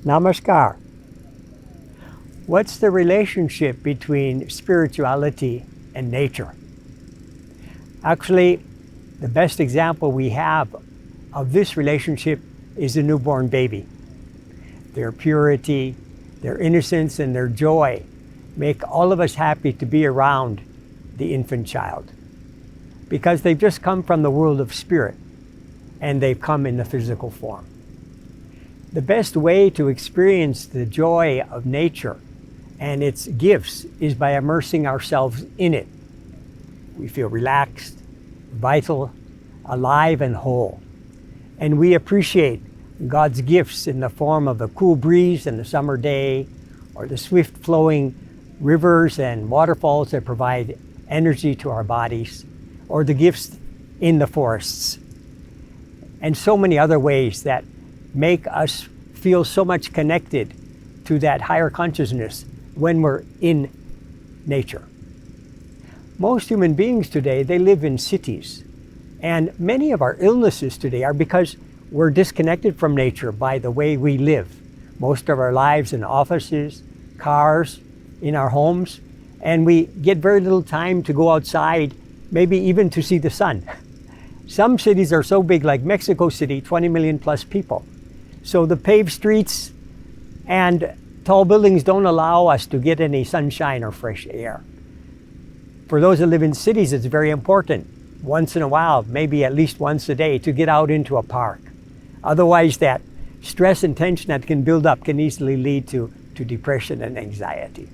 Namaskar. What's the relationship between spirituality and nature? Actually, the best example we have of this relationship is a newborn baby. Their purity, their innocence, and their joy make all of us happy to be around the infant child, because they've just come from the world of spirit and they've come in the physical form. The best way to experience the joy of nature and its gifts is by immersing ourselves in it. We feel relaxed, vital, alive, and whole. And we appreciate God's gifts in the form of the cool breeze in the summer day, or the swift flowing rivers and waterfalls that provide energy to our bodies, or the gifts in the forests, and so many other ways that make us feel so much connected to that higher consciousness when we're in nature. Most human beings today, they live in cities, and many of our illnesses today are because we're disconnected from nature by the way we live. Most of our lives in offices, cars, in our homes, and we get very little time to go outside, maybe even to see the sun. Some cities are so big, like Mexico City, 20 million plus people. So the paved streets and tall buildings don't allow us to get any sunshine or fresh air. For those that live in cities, it's very important, once in a while, maybe at least once a day, to get out into a park. Otherwise, that stress and tension that can build up can easily lead to depression and anxiety.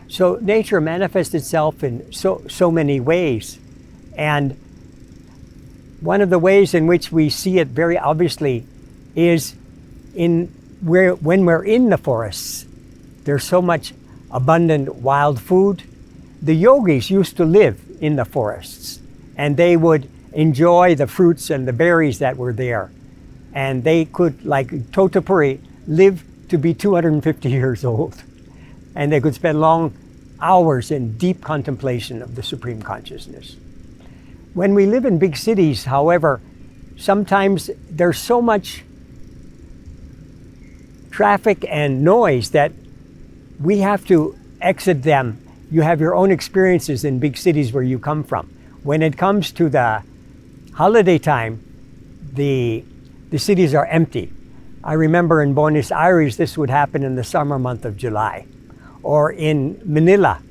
So nature manifests itself in so many ways. And one of the ways in which we see it very obviously is when we're in the forests. There's so much abundant wild food. The yogis used to live in the forests, and they would enjoy the fruits and the berries that were there. And they could, like Totapuri, live to be 250 years old. And they could spend long hours in deep contemplation of the Supreme Consciousness. When we live in big cities, however, sometimes there's so much traffic and noise that we have to exit them. You have your own experiences in big cities where you come from. When it comes to the holiday time, the cities are empty. I remember in Buenos Aires, this would happen in the summer month of July. Or in Manila,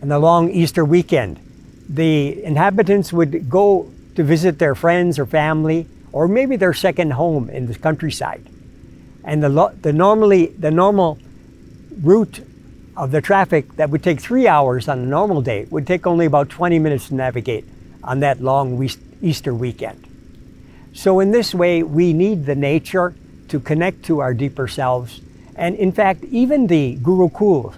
in the long Easter weekend, the inhabitants would go to visit their friends or family, or maybe their second home in the countryside. And the normal route of the traffic that would take 3 hours on a normal day would take only about 20 minutes to navigate on that long Easter weekend. So in this way, we need the nature to connect to our deeper selves. And in fact, even the Gurukul,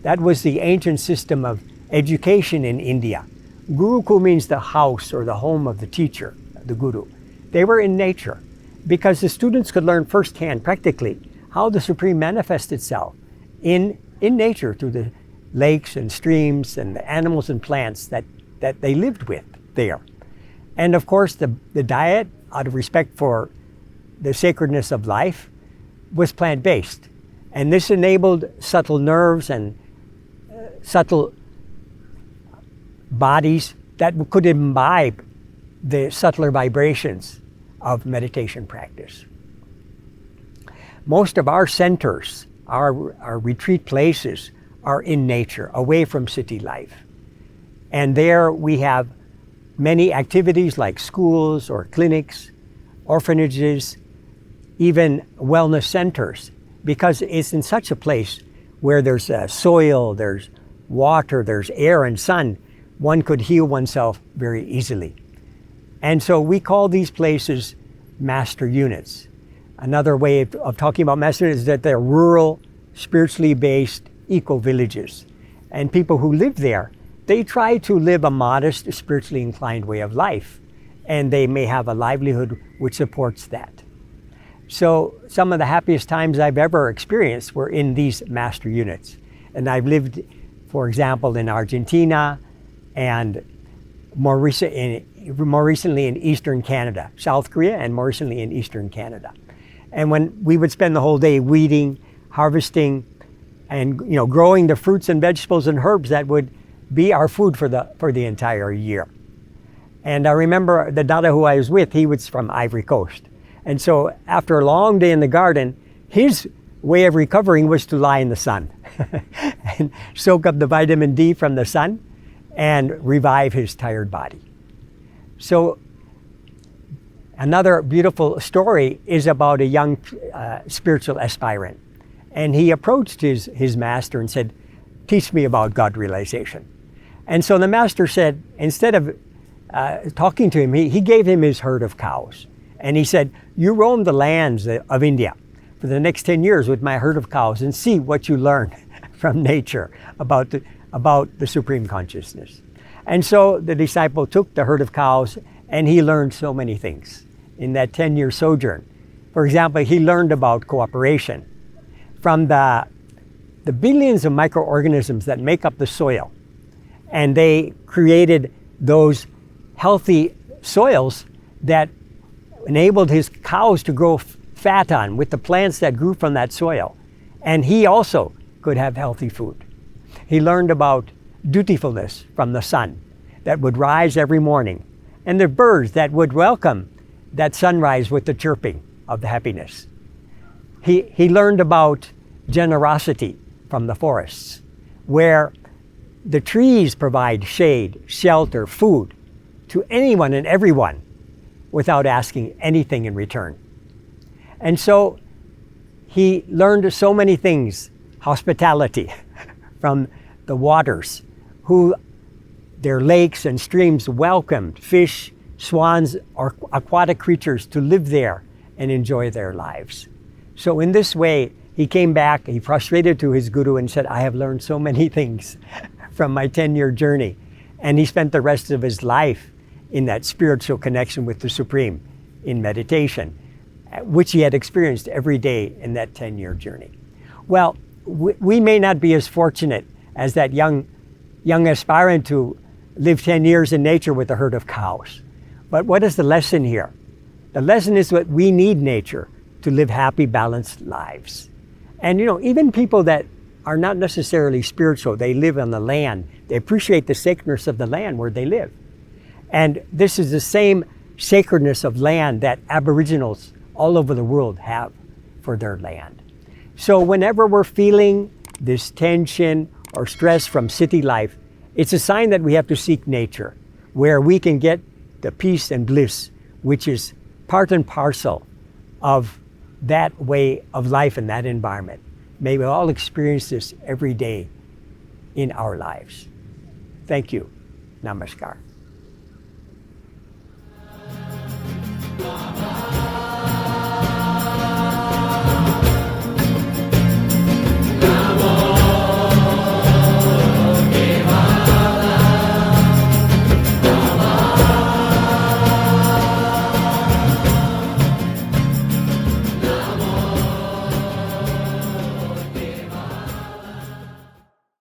that was the ancient system of education in India. Gurukul means the house or the home of the teacher, the guru. They were in nature because the students could learn firsthand, practically, how the Supreme manifests itself in nature through the lakes and streams and the animals and plants that they lived with there. And of course, the diet, out of respect for the sacredness of life, was plant-based. And this enabled subtle nerves and subtle bodies that could imbibe the subtler vibrations of meditation practice. Most of our centers, our retreat places, are in nature, away from city life. And there we have many activities like schools or clinics, orphanages, even wellness centers, because it's in such a place where there's soil, there's water, there's air and sun, one could heal oneself very easily. And so we call these places master units. Another way of talking about master units is that they're rural, spiritually based eco-villages. And people who live there, they try to live a modest, spiritually inclined way of life. And they may have a livelihood which supports that. So some of the happiest times I've ever experienced were in these master units. And I've lived, for example, in Argentina and more recently in Eastern Canada, South Korea, and more recently in Eastern Canada. And when we would spend the whole day weeding, harvesting, and growing the fruits and vegetables and herbs that would be our food for the entire year. And I remember the Dada who I was with, he was from Ivory Coast. And so after a long day in the garden, his way of recovering was to lie in the sun and soak up the vitamin D from the sun and revive his tired body. So another beautiful story is about a young spiritual aspirant. And he approached his master and said, "Teach me about God realization." And so the master said, instead of talking to him, he gave him his herd of cows. And he said, "You roam the lands of India for the next 10 years with my herd of cows and see what you learn from nature about the Supreme Consciousness." And so the disciple took the herd of cows and he learned so many things in that 10-year sojourn. For example, he learned about cooperation from the billions of microorganisms that make up the soil. And they created those healthy soils that enabled his cows to grow fat on with the plants that grew from that soil. And he also could have healthy food. He learned about dutifulness from the sun that would rise every morning, and the birds that would welcome that sunrise with the chirping of the happiness. He learned about generosity from the forests, where the trees provide shade, shelter, food to anyone and everyone without asking anything in return. And so he learned so many things, hospitality from the waters, who their lakes and streams welcomed fish, swans, or aquatic creatures to live there and enjoy their lives. So in this way, he came back, he prostrated to his guru and said, "I have learned so many things from my 10-year journey." And he spent the rest of his life in that spiritual connection with the Supreme in meditation, which he had experienced every day in that 10-year journey. Well, we may not be as fortunate as that young aspirant to live 10 years in nature with a herd of cows. But what is the lesson here? The lesson is that we need nature to live happy, balanced lives. And even people that are not necessarily spiritual, they live on the land. They appreciate the sacredness of the land where they live. And this is the same sacredness of land that Aboriginals all over the world have for their land. So whenever we're feeling this tension or stress from city life, it's a sign that we have to seek nature, where we can get the peace and bliss, which is part and parcel of that way of life and that environment. May we all experience this every day in our lives. Thank you. Namaskar.